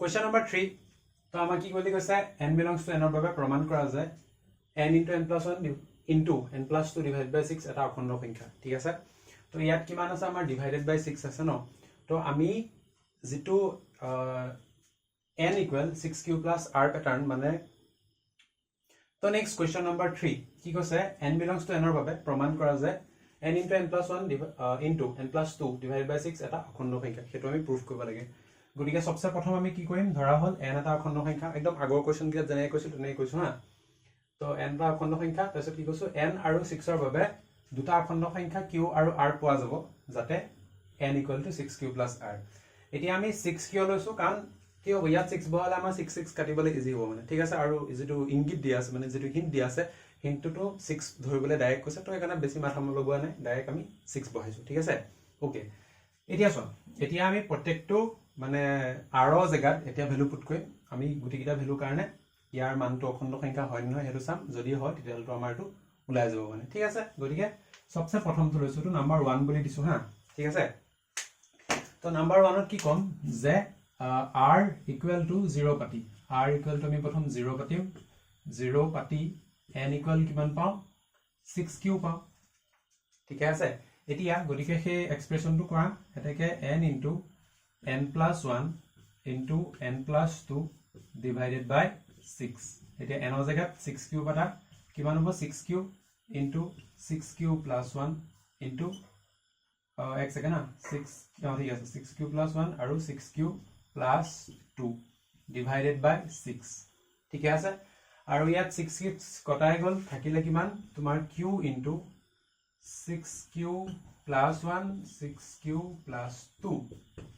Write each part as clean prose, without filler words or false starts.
Question number 3. তো আমাৰ কি বুলি কৈছে n belongs to n ৰ বাবে প্ৰমাণ কৰা যায় n into n plus 1 into n plus 2 divided by 6 এটা অখণ্ড সংখ্যা ঠিক আছে তো ইয়াত কিমান আছে আমাৰ divided by 6 আছে ন তো আমি যেটো n equal 6q plus r pattern মানে তো next question number 3 কি কৈছে n belongs to n ৰ বাবে প্ৰমাণ কৰা যায় n into n plus 1 into n plus 2 divided by 6 এটা অখণ্ড সংখ্যা হেতু আমি প্ৰুফ কৰিব লাগে গটিকে সবচে প্ৰথম আমি কি কৰিম ধৰা হল n এটা অখণ্ড সংখ্যা একদম আগৰ কোৱেশ্চন কিটা জেনে কৈছিল তেনে কৈছো হা তো n টা অখণ্ড সংখ্যা তাৰছত কি কৈছো n আৰু 6 ৰ বাবে দুটা অখণ্ড সংখ্যা q আৰু r পোৱা যাব যাতে n equal to 6q plus r এতিয়া আমি 6q লৈছো কাৰণ কি হ'ব ইয়াত 6 বহালে আমাৰ 6 6 কাটিবলৈ ইজি হ'ব মানে ঠিক আছে আৰু যেটো ইংগিত দিয়া আছে মানে যেটো হিন্ট দিয়া আছে হিন্টটো 6 ধৰিবলৈ ডাইৰেক্ট কৈছে তো একাৰণে বেছি মাথা লগোৱা নাই ডাইৰেক্ট আমি 6 বহাইছো ঠিক আছে ওকে এতিয়া চোৱা এতিয়া আমি প্ৰত্যেকটো মানে r জেগাত এতিয়া ভ্যালু পুট কৰিম আমি গুটিকিটা ভ্যালু কাৰণে ইয়াৰ মানটো অখণ্ড সংখ্যা হয় নহয় হেতু চাম যদি হয় তেতিয়াটো আমাৰটো ওলাই যাব মানে ঠিক আছে গটিকে সবচে প্ৰথমটো লৈছো তো নাম্বাৰ 1 বুলি দিছো হা ঠিক আছে তো নাম্বাৰ 1 ত কি কম যে r equal to 0 পাতি r equal to আমি প্ৰথম 0 পাতিম 0 পাতি n equal কিমান পাও 6q পাও ঠিক আছে এতিয়া গটিকে সেই এক্সপ্ৰেছনটো কৰা এটাকে n into n plus 1 into n plus 2 divided by 6 এতিয়া n জেগাত 6q পাতা কিমান হ'ব 6q into 6q plus 1 into এক সেকেন্ড না 6 ঠিক আছে 6q plus 1 আৰু 6q plus 2 divided by 6 ঠিক আছে আৰু ইয়াত 6 কটাই গল থাকিলে কিমান তোমাৰ q into 6q plus 1 6q plus 2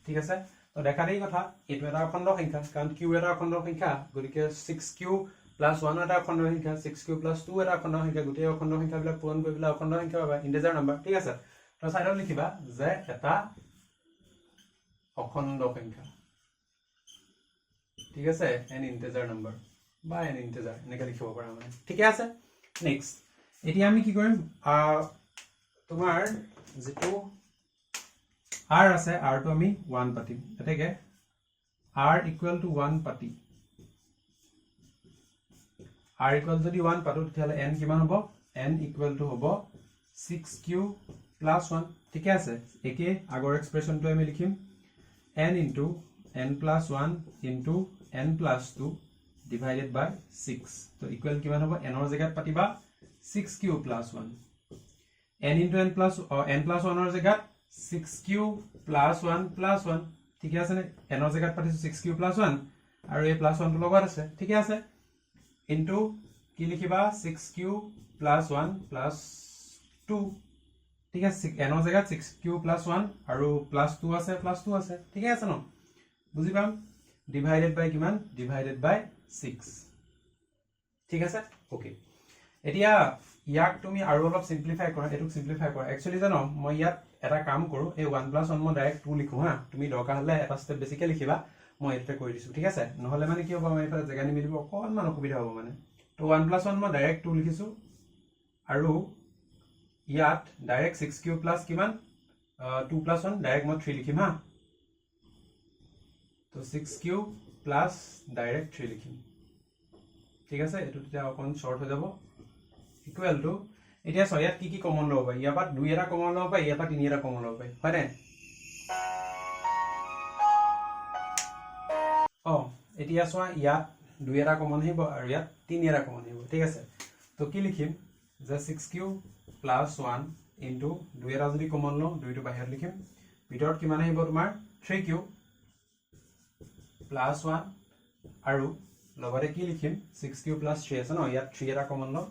ঠিক আছে তো দেখা দেই কথা এটো এটা অখণ্ড সংখ্যা কাৰণ q এটা অখণ্ড সংখ্যা গটিকে 6q plus 1 এটা অখণ্ড সংখ্যা 6q plus 2 এটা অখণ্ড সংখ্যা গুটেই অখণ্ড সংখ্যাবিলাক পূৰণ কৰিলে অখণ্ড সংখ্যা পাবা ইন্টিজাৰ নাম্বাৰ ঠিক আছে তো সাইডত লিখিবা যে এটা অখণ্ড সংখ্যা ঠিক আছে n ইন্টিজাৰ নাম্বাৰ বা n ইন্টিজাৰ এনেকৈ লিখিব পাৰা মানে ঠিক আছে নেক্সট এতিয়া আমি কি কৰিম তোমাৰ যেটো r আছে r তো আমি 1 পাতিম এটাকে r equal to 1 পাতি r equal যদি 1 পাতো তেতিয়ালে n কিমান হ'ব n equal to হ'ব 6q plus 1 ঠিক আছে একে আগৰ এক্সপ্ৰেছনটো আমি লিখিম n into n plus 1 into n plus 2 divided by 6 তো ইকুয়াল কিমান হ'ব n ৰ জেগাত পাতিবা 6q plus 1 n into n plus 1 ৰ জেগাত 6q plus 1 plus 1 ঠিক আছে নে n ৰ জেগাত পাতিছো 6q plus 1 আৰু এই plus 1 টো লগত আছে ঠিক আছে into কি লিখিবা 6q plus 1 plus 2 ঠিক আছে n ৰ জেগাত 6q plus 1 আৰু plus 2 আছে ঠিক আছে ন বুজি পাম divided by কিমান divided by 6 ঠিক আছে ওকে এতিয়া ইয়াক তুমি আৰু অলপ সিম্পলিফাই কৰা এটুক সিম্পলিফাই কৰা একচুয়ালি জানো মই ইয়াত এটা কাম কৰো এই 1 plus 1 মই ডাইৰেক্ট 2 লিখো হা তুমি দৰকাৰ হলে এটা স্টেপ বেছিকে লিখিবা মই এতে কৰি দিছো ঠিক আছে নহলে মানে কি হ'ব মই এটা জায়গা নিমিলিব অকনমান অসুবিধা হ'ব মানে তো 1 plus 1 মই ডাইৰেক্ট 2 লিখিছো আৰু ইয়াত ডাইৰেক্ট 6q plus কিমান 2 plus 1 ডাইৰেক্ট মই 3 লিখিম হা তো 6q plus ডাইৰেক্ট 3 লিখিম ঠিক আছে এটো তেতিয়া অকন শর্ট হৈ যাব ইকুয়াল টু এতিয়া সয়াত কি কমন লব পাই ইয়াৰ পৰা 2 এটা কমন লব পাই ইয়াৰ পৰা 3 এটা কমন লব পাই হয় নাই এতিয়া সোয়া ইয়াত 2 এটা কমন আহিব আৰু ইয়াত 3 এটা কমন আহিব ঠিক আছে তো কি লিখিম যে 6q plus 1 into 2 এটা যদি কমন লও 2 টো বাহিৰত লিখিম ভিতৰত কিমান আহিব তোমাৰ 3q plus 1 আৰু লগতে কি লিখিম 6q plus 3 আছে ন ইয়াত 3 এটা কমন লও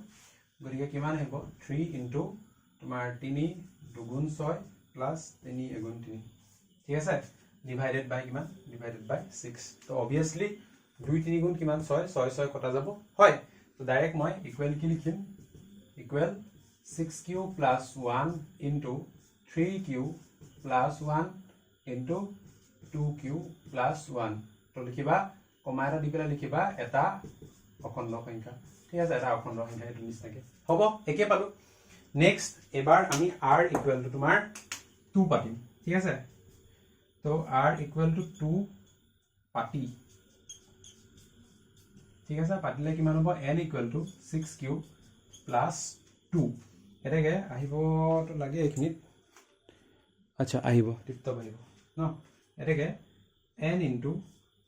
গতিকে কিমান আহিব 3 into তোমাৰ 3 দুগুণ 6 plus 3 এগুণ 3 ঠিক আছে ডিভাইডেড বাই কিমান ডিভাইডেড বাই 6 তো obviously 2 3 গুণ কিমান 6 6 6 কটা যাব হয় তো ডাইৰেক্ট মই ইকুৱেল কি লিখিম equal 6q plus 1 into 3q plus 1 into 2q plus 1 তো লিখিবা কমা এটা দি পেলাই লিখিবা এটা অখণ্ড সংখ্যা ঠিক আছে এটা অখণ্ড সংখ্যা এটো নিচিনাকে হ'ব একে পালো নেক্সট এবাৰ আমি r ইকুৱেল টু তোমাৰ 2 পাতিম ঠিক আছে তো r ইকুৱেল টু 2 পাতি ঠিক আছে পাতিলে কিমান হ'ব n equal to 6q plus 2 এটাকে আহিব তো লাগে এইখিনিত আচ্ছা আহিব টিপটপ আহিব ন এটাকে n into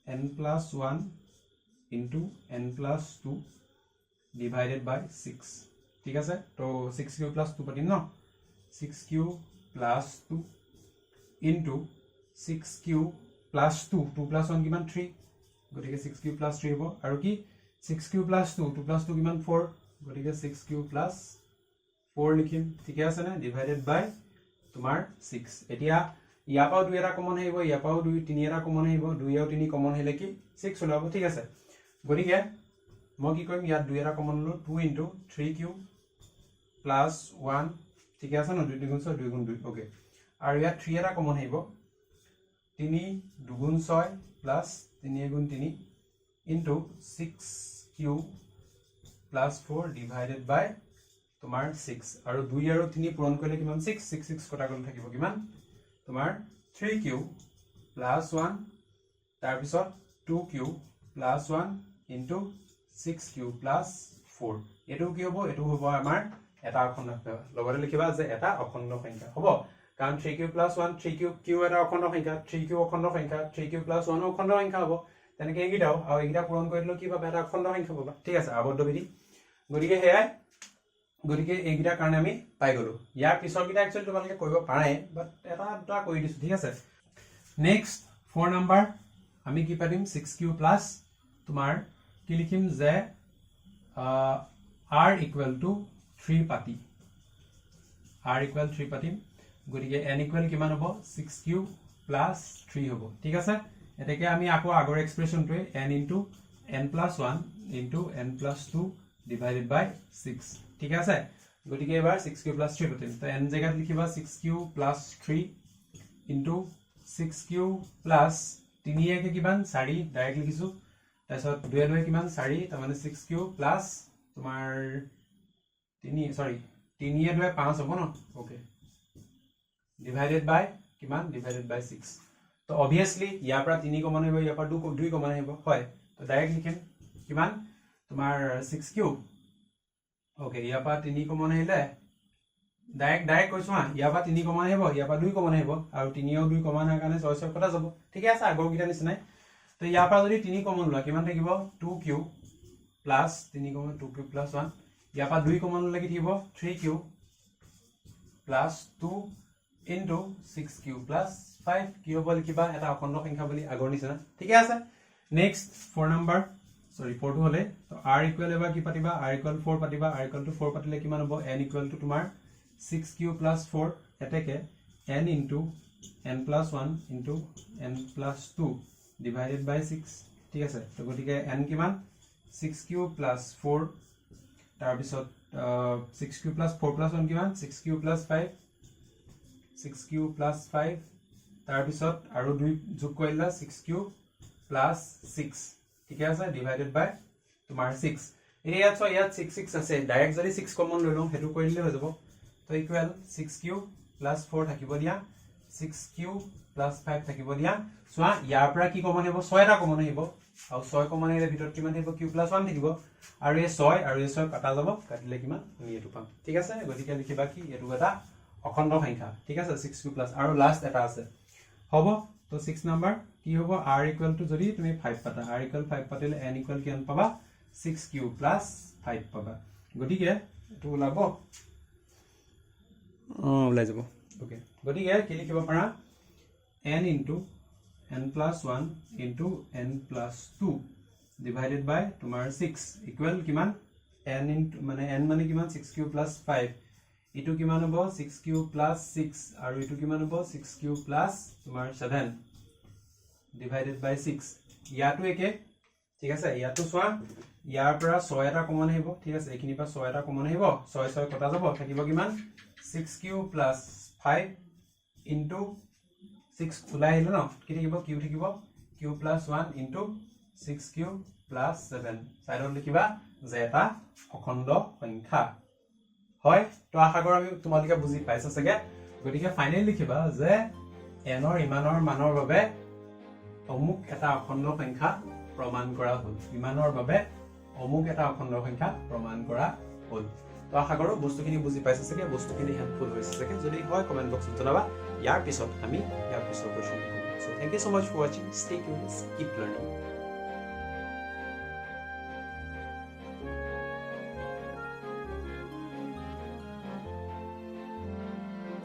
n plus 1 into n plus 2 divided by 6 ঠিক আছে তো 6q প্লাছ 2 পাতিম ন 6q plus 2 into 6q plus 2 2 plus 1 কিমান 3 গতিকে 6q প্লাছ 3 হ'ব আৰু কি 6q প্লাছ 2 2 প্লাছ 2 কিমান 4 গতিকে 6q প্লাছ 4 লিখিম ঠিক আছে না ডিভাইডেড বাই তোমাৰ 6 এতিয়া ইয়াৰ পৰা 2 এটা কমন আহিব ইয়াৰ পৰা 2 3 এটা কমন আহিব 2 আৰু 3 কমন আহিলে কি 6 ওলাব ঠিক আছে গতিকে মই কি কৰিম ইয়াত 2 এটা কমন ললো 2 ইনটু 3q প্লাছ 1 ঠিক আছে ন 2 2 গুণ 6 2 গুণ 2 ওকে আৰু ইয়াত 3 এটা কমন আহিব 3 2 গুণ 6 প্লাছ 3 গুণ 3 into 6q plus 4 divided by তোমাৰ 6 আৰু 2 আৰু 3 পূৰণ কৰিলে কিমান 6 6 6 কটা গ'ল থাকিব কিমান তোমাৰ 3q প্লাছ 1 তাৰ পিছত 2q plus 1 into 6q plus 4 এটো কি হ'ব এটো হ'ব আমাৰ এটা অখণ্ড সংখ্যা লগতে লিখিবা যে এটা অখণ্ড সংখ্যা হ'ব কাৰণ 3q প্লাছ 1 3q q এটা অখণ্ড সংখ্যা 3q অখণ্ড সংখ্যা 3q প্লাছ 1 অখণ্ড সংখ্যা হ'ব তেনেকে এইগিটাও আৰু এইগিটা পূৰণ কৰি দিলে কি পাবা এটা অখণ্ড সংখ্যা পাবা ঠিক আছে আবদ্ধ বিধি গতিকে হেয়াই গতিকে এইগিটাৰ কাৰণে আমি পাই গলো ইয়াৰ পিছৰ গিটা একচুয়ালি তোমালোকে কৰিব পাৰে বাট এটা দুটা কৰি দিছো ঠিক আছে নেক্সট 4 নাম্বাৰ আমি কি পাতিম 6q প্লাছ তোমাৰ কি লিখিম যে r ইকুৱেল টু 3 পাতি r ইকুৱেল 3 পাতিম গতিকে n ইকুৱেল কিমান হ'ব 6q প্লাছ 3 হ'ব ঠিক আছে এটাকে আমি আকৌ আগৰ এক্সপ্ৰেছনটোৱে n into n plus 1 into n plus 2 divided by 6 ঠিক আছে গতিকে এবাৰ 6q প্লাছ 3 পাতিম তো n জায়গাত লিখিবা 6q plus 3 into 6q plus 3 একে কিমান 4 ডাইৰেক্ট লিখিছো তাৰপিছত 2 2 কিমান 4 তাৰ মানে 6q প্লাছ তোমাৰ 3 সৰি 3 2 5 হ'ব ন ওকে ডিভাইডেড বাই কিমান ডিভাইডেড বাই 6 তো অবিয়াসলি ইয়াৰ পৰা 3 কমন আহিব ইয়াৰ পৰা 2 কমন আহিব হয় তো ডাইৰেক্ট লিখিম কিমান তোমাৰ 6q ওকে ইয়াৰ পৰা 3 কমন আহিলে ডাইৰেক্ট কৈছো হা ইয়াৰ পৰা 3 কমন আহিব ইয়াৰ পৰা 2 কমন আহিব আৰু 3 আৰু 2 কমন হোৱাৰ কাৰণে 6 কটা যাব ঠিক আছে আগৰ গিটা নিচিনাই তো ইয়াৰ পৰা যদি 3 কমন লোৱা কিমান থাকিব 2q plus 3 common 2q plus 1 ইয়াৰ পৰা 2 কমন লাগি থাকিব 3q plus 2 into 6q plus 5 কি হ'ব লিখিবা এটা অখণ্ড সংখ্যা বুলি আগৰ নিচিনা ঠিক আছে নেক্সট 4 নাম্বাৰ সৰি 4 টো হলে তো r ইকুৱেল এবাৰ কি পাতিবা r ইকুৱেল 4 পাতিবা r ইকুৱেল টু 4 পাতিলে কিমান হ'ব n ইকুৱেল টু তোমাৰ 6q প্লাছ 4 এটাকে n into n plus 1 into n plus 2 divided by 6 ঠিক আছে তো গতিকে n কিমান 6q প্লাছ 4 তাৰ পিছত 6q প্লাছ 4 প্লাছ 1 কিমান 6q প্লাছ 5 6q প্লাছ 5 তাৰ পিছত আৰু 2 যোগ কৰিলা 6q প্লাছ 6 ঠিক আছে ডিভাইডেড বাই তোমাৰ 6 ইয়াত সো ইয়াত 6 6 আছে ডাইৰেক্ট যদি 6 কমন লৈ লওঁ হেতু কৰিলে হৈ যাব তো ইকুৱেল 6q প্লাছ 4 থাকিব দিয়া 6q প্লাছ 5 থাকিব দিয়া সোয়া ইয়াৰ পৰা কি কমন আহিব 6 এটা কমন আহিব আৰু 6 কমন আহিলে ভিতৰত কিমান আহিব q প্লাছ 1 থাকিব আৰু এই 6 আৰু এই 6 কাটা যাব কাটিলে কিমান আমি এটো পাম ঠিক আছে গতিকে লিখিবা কি এটো এটা অখণ্ড সংখ্যা ঠিক আছে 6q প্লাছ আৰু লাষ্ট এটা আছে হ'ব তো 6 নাম্বাৰ কি হ'ব r ইকুৱেল টু যদি তুমি 5 পাতা r ইকুৱেল 5 পাতিলে n ইকুৱেল কিমান পাবা 6q প্লাছ 5 পাবা গতিকে এটো ওলাব ওলাই যাব ওকে গতিকে কি লিখিব পাৰা n into n plus 1 into n plus 2 divided by তোমাৰ 6 ইকুৱেল কিমান n ইনটু মানে n মানে কিমান 6q প্লাছ 5 ইটু কিমান হ'ব 6q প্লাছ 6 আৰু ইটু কিমান হ'ব 6q প্লাছ তোমাৰ 7 ডিভাইডেড বাই 6 ইয়াটো একে ঠিক আছে ইয়াটো সোয়া ইয়াৰ পৰা 6 এটা কমন আহিব ঠিক আছে এখিনি পৰা 6 এটা কমন আহিব 6 6 কটা যাব থাকিব কিমান 6q প্লাছ 5 ইনটু 6 ওলাই আহিল ন কি থাকিব q থাকিব q plus 1 into 6q plus 7 সাইডত লিখিবা যে এটা অখণ্ড সংখ্যা হয় তো আশা কৰো আমি তোমালোকে বুজি পাইছা সগে গতিকে ফাইনালি লিখিবা যে n ৰ ইমানৰ মানৰ বাবে অমুক এটা অখণ্ড সংখ্যা প্ৰমাণ কৰা হ'ল ইমানৰ বাবে অমুক এটা অখণ্ড সংখ্যা প্ৰমাণ কৰা হ'ল তো আশা কৰোঁ বস্তুখিনি বুজি পাইছে চাগে বস্তুখিনি হেল্পফুল হৈছে চাগে যদি হয় কমেণ্ট বক্সত জনাবা ইয়াৰ পিছত আমি ইয়াৰ পিছৰ কুৱেশ্যন কৰিম so thank you so much for ৱাচিং ষ্টে কিউৰিয়াছ কিপ লাৰ্নিং